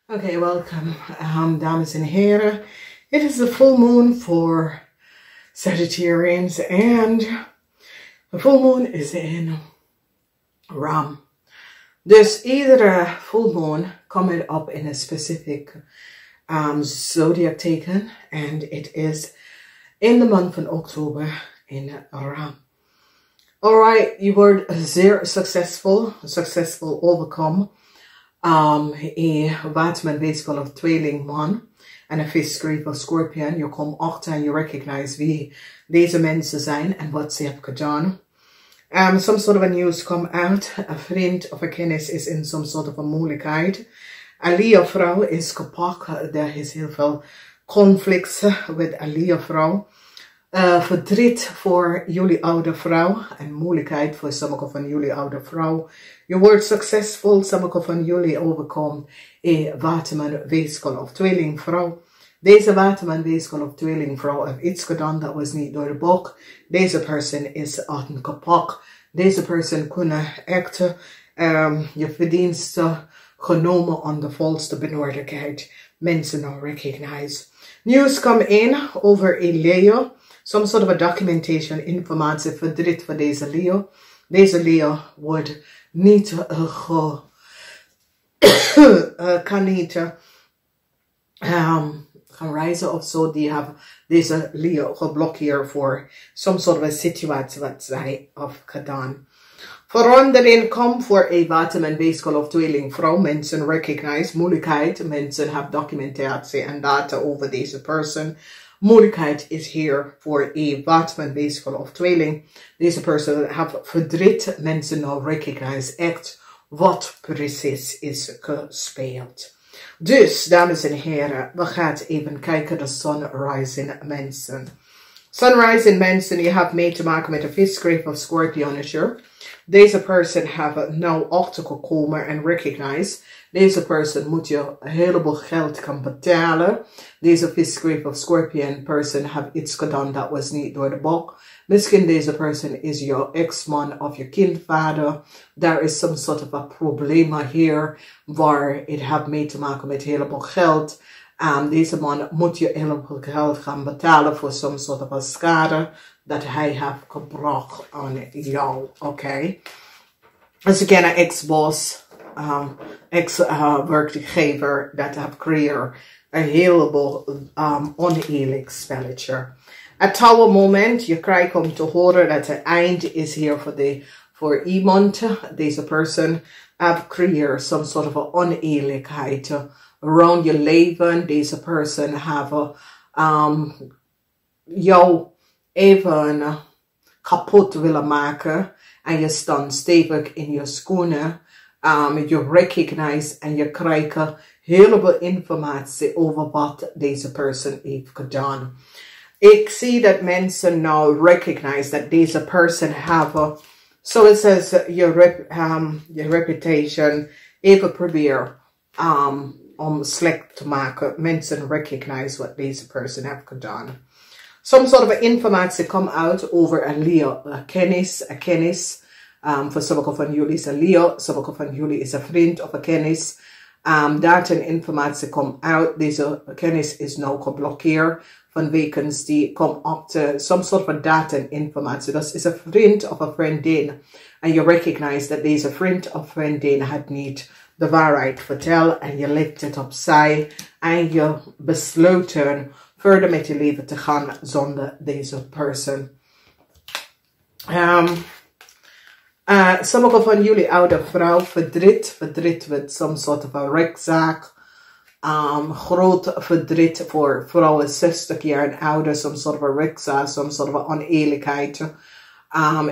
Okay, welcome, dames en heren. It is the full moon for Sagittarians, and the full moon is in Ram. Dus iedere full moon coming up in a specific zodiac teken, and it is in the month of October in Ram. Alright, you were zeer successful overcome. Wat men weet wel of tweelingman en een visgreep of scorpion. Je komt achter en je recognize wie deze mensen zijn en wat ze hebben gedaan. Some sort of a news come out. A vriend of a kennis is in some sort of a moeilijkheid. Een Leo-vrouw is kapot. Er is heel veel conflicts met een Leo-vrouw. Verdriet voor jullie oude vrouw en moeilijkheid voor sommige van jullie oude vrouw. Je wordt succesvol, sommige van jullie overkomt een waterman, weeskal of tweelingvrouw. Deze waterman, weeskal of tweelingvrouw heeft iets gedaan dat was niet door de boek. Deze persoon is kapot. Deze persoon kunnen echt je verdiensten genomen aan de volste benodigdheid. Mensen nou recognize. News come in over een Leo. Some sort of a documentation, informatie, verdriet voor deze Leo. Deze Leo wordt niet kan niet gaan reizen of zo. Die hebben deze Leo geblokkeerd voor some sort of a situatie wat zij heeft gedaan. Verandering komt voor een waterman, weeskal of tweelingvrouw. Mensen recognize moeilijkheid. Mensen hebben documentatie en data over deze persoon. Moeilijkheid is hier voor een waterman, weeskal of tweeling. Deze persoon heeft verdriet. Mensen nou recognize echt wat precies is gespeeld. Dus, dames en heren, we gaan even kijken naar sunrising mensen. Sunrising mensen, je hebt mee te maken met een visgreep of scorpionischer. Deze persoon hebben nou achtergekomen en recognize. Deze persoon moet je een heleboel geld gaan betalen. Deze visgreep of scorpion persoon heeft iets gedaan dat was niet door de boek. Misschien deze persoon is je ex-man of je kindvader. There is some sort of a probleem hier waar het heeft mee te maken met een heleboel geld. Deze man moet je heleboel geld gaan betalen voor some sort of a schade dat hij heeft gebracht aan jou. Oké. Dus je kent een ex-boss, ex-werkgever dat heeft gecreëerd een heleboel oneerlijk spelletje. Het touwe moment, je krijgt om te horen dat het eind is hier voor iemand. Deze persoon heeft gecreëerd some sort of oneerlijkheid around je leven. Deze persoon heeft jou even kapot willen maken. En je staat stevig in je schoenen. Je recognize en je krijgt een heleboel informatie over wat deze persoon heeft gedaan. Ik zie dat mensen nou recognize dat deze persoon have, zoals je reputation even probeer om slecht te maken. Mensen recognize wat deze persoon heeft gedaan. Some sort of informatie come out over een Leo, een kennis. Voor sommige van jullie is een Leo, sommige van jullie is een vriend of een kennis. Data en informatie come out. Deze kennis is nou geblokkeerd. Vanwege die komt op te some sort of data en informatie. Dat is een vriend of een vriendin. En je recognize dat deze vriend of vriendin had niet de waarheid verteld. En je legt het opzij. En je besluiten verder met je leven te gaan zonder deze persoon. Sommige van jullie oude vrouw verdriet met some sort of a rechtszaak. Groot verdriet voor vrouwen 60 jaar en ouder, some sort of a rechtszaak, some sort of a oneerlijkheid.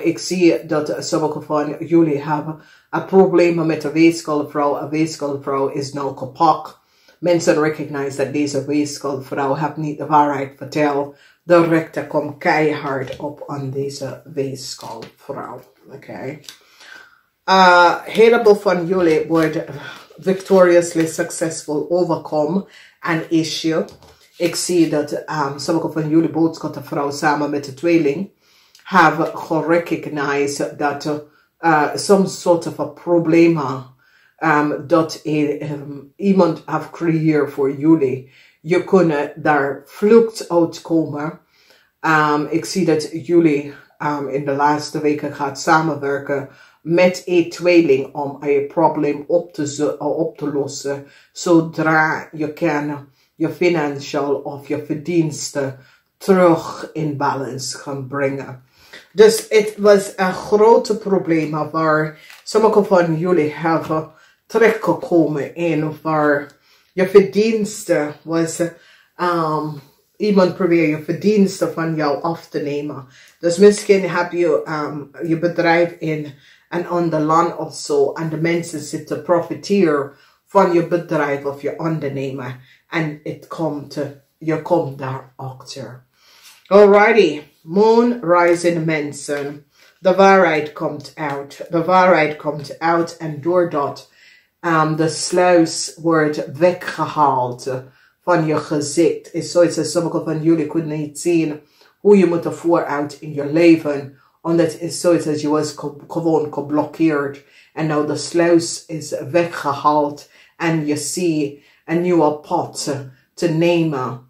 Ik zie dat sommige van jullie hebben een probleem met een weeskalvrouw. Een weeskalvrouw is nou kapot. Mensen recognize dat deze weeskalvrouw heeft niet de waarheid verteld. De rechter komt keihard op aan deze weeskalvrouw. Oké. Heleboel van jullie worden victoriously successful overcome an issue. Ik zie dat sommige van jullie boodschappenvrouw samen met de tweeling hebben gerecognized dat some sort of a problema dat iemand heeft creëerd voor jullie. Je kunt daar vlucht uitkomen. Ik zie dat jullie in de laatste weken gaat samenwerken met een tweeling om een probleem op te lossen. Zodra je kan je financieel of je verdiensten terug in balans gaan brengen. Dus het was een grote probleem waar sommige van jullie hebben terechtgekomen in, waar je verdiensten was, iemand probeert je verdiensten van jou af te nemen. Dus misschien heb je je bedrijf in een ander land of zo en de mensen zitten profiteren van je bedrijf of je ondernemer en je komt daarachter. Alrighty, Maan Lezing Mensen. De waarheid komt uit. De waarheid komt uit en doordat de sluis wordt weggehaald van je gezicht. Is zoiets als sommige van jullie kunnen niet zien hoe je moet vooruit in je leven. Omdat het is zoiets als je was gewoon geblokkeerd. En nou de sluis is weggehaald. En je ziet een nieuwe pad te nemen.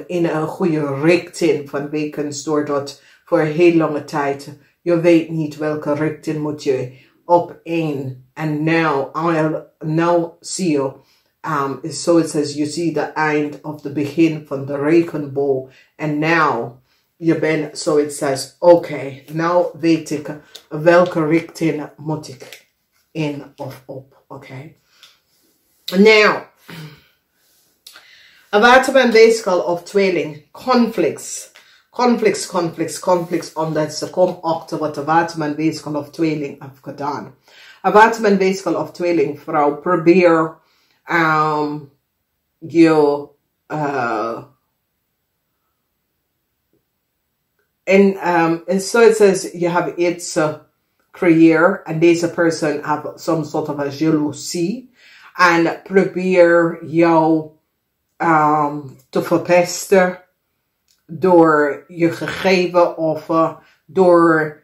In een goede richting vanwege doordat voor een heel lange tijd je weet niet welke richting moet je op één. En nou zie je is zoiets als je ziet de eind of de begin van de regenboog. En nou je bent zoiets als oké, nou weet ik welke richting moet ik in of op. Oké. Nou. Een waterman, weegschaal of tweeling. Conflicts, omdat ze komen achter wat de waterman, weegschaal of tweeling heeft gedaan. Een waterman, weegschaal of tweeling vrouw probeer je en zoals je hebt iets creëerd en deze persoon heeft some sort of a jaloezie en probeer jou te verpesten door je gegeven of door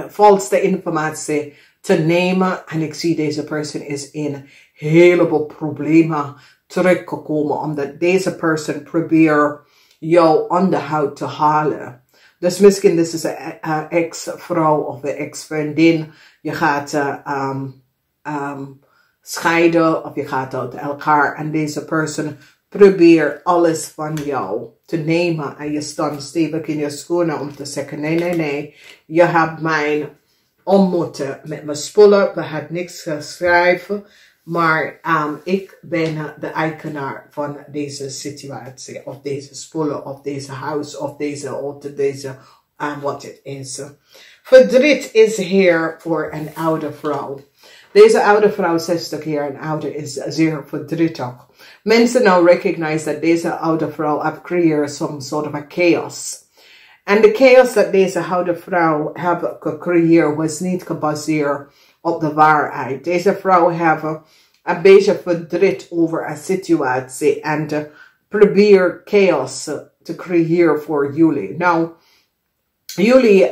valse informatie te nemen. En ik zie deze persoon is in een heleboel problemen teruggekomen omdat deze persoon probeert jou onderhoud te halen. Dus misschien dit is een ex-vrouw of een ex-vriendin. Je gaat scheiden of je gaat uit elkaar en deze persoon probeert alles van jou te nemen en je staat stevig in je schoenen om te zeggen nee, je hebt mij ontmoeten met mijn spullen, we hebben niks geschreven, maar ik ben de eigenaar van deze situatie of deze spullen of deze huis of deze auto, deze wat het is. Verdriet is hier voor een oude vrouw. Deze oude vrouw, 60 jaar en ouder, is zeer verdrietig. Mensen now recognize dat deze oude vrouw heeft creëerd some sort of a chaos. En de chaos dat deze oude vrouw heeft gecreëerd was niet gebaseerd op de waarheid. Deze vrouw heeft een beetje verdriet over een situatie en probeert chaos te creëren voor jullie. Nou, jullie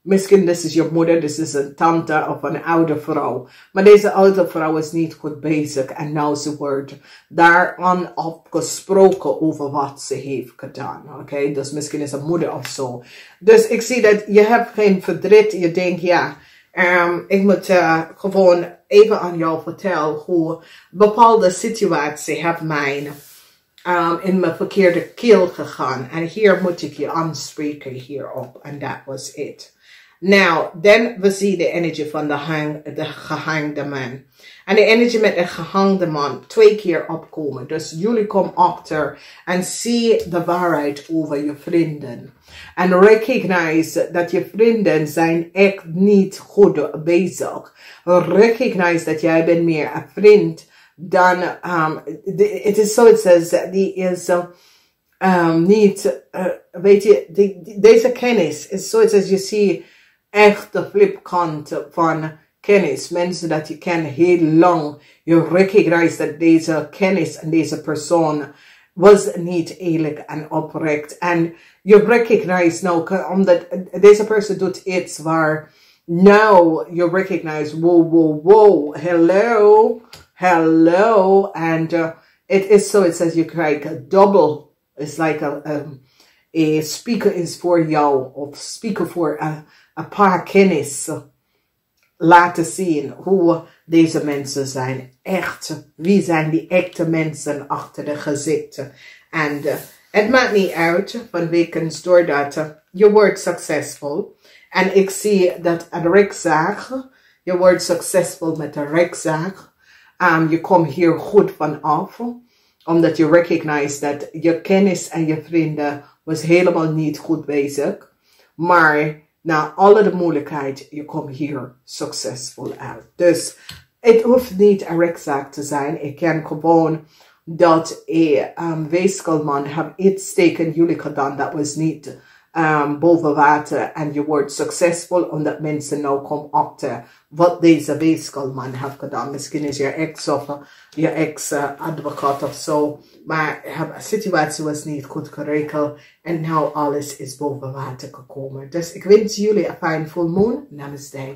misschien dit is je moeder, dit is een tante of een oude vrouw. Maar deze oude vrouw is niet goed bezig. En nou ze wordt daaraan opgesproken over wat ze heeft gedaan. Oké, dus misschien is een moeder of zo. Dus ik zie dat je hebt geen verdriet. Je denkt ja, ik moet gewoon even aan jou vertellen hoe bepaalde situatie heeft mij in mijn verkeerde keel gegaan. En hier moet ik je aanspreken hierop. En dat was het. Nou, dan we zien de energie van de gehangde man. En de energie met de gehangde man 2 keer opkomen. Dus jullie komen achter en zie de waarheid over je vrienden. En recognize dat je vrienden zijn echt niet goed bezig. Recognize dat jij bent meer een vriend dan, het is zoiets als, die is niet, weet je, deze kennis is zoiets als je ziet echt de flipkant van kennis. Mensen dat je kent heel lang. Je recognize dat deze kennis en deze persoon was niet eerlijk en oprecht. En je recognize nou, omdat deze persoon doet iets waar Now you recognize, whoa, whoa, whoa, hello, hello. And it is so, it says you like a double. It's like a speaker is voor jou, of speaker voor een paar kennis laten zien hoe deze mensen zijn. Echt, wie zijn die echte mensen achter de gezichten. En het maakt niet uit, vanwege doordat je wordt succesvol. En ik zie dat een rekzaag, je wordt succesvol met een rekzaag. Je komt hier goed vanaf, omdat je recognize dat je kennis en je vrienden was helemaal niet goed bezig. Maar na alle de moeilijkheid, je komt hier succesvol uit. Dus het hoeft niet een rekzaak te zijn. Ik ken gewoon dat een weeskelman heeft iets tegen jullie gedaan dat was niet boven water. En je wordt succesvol omdat mensen nou komen achter wat deze weeskelman heeft gedaan. Misschien is je ex of je ex-advocaat of zo. Maar de situatie was niet goed geregeld. En nou alles is boven water gekomen. Dus ik wens jullie een fijn full moon. Namaste.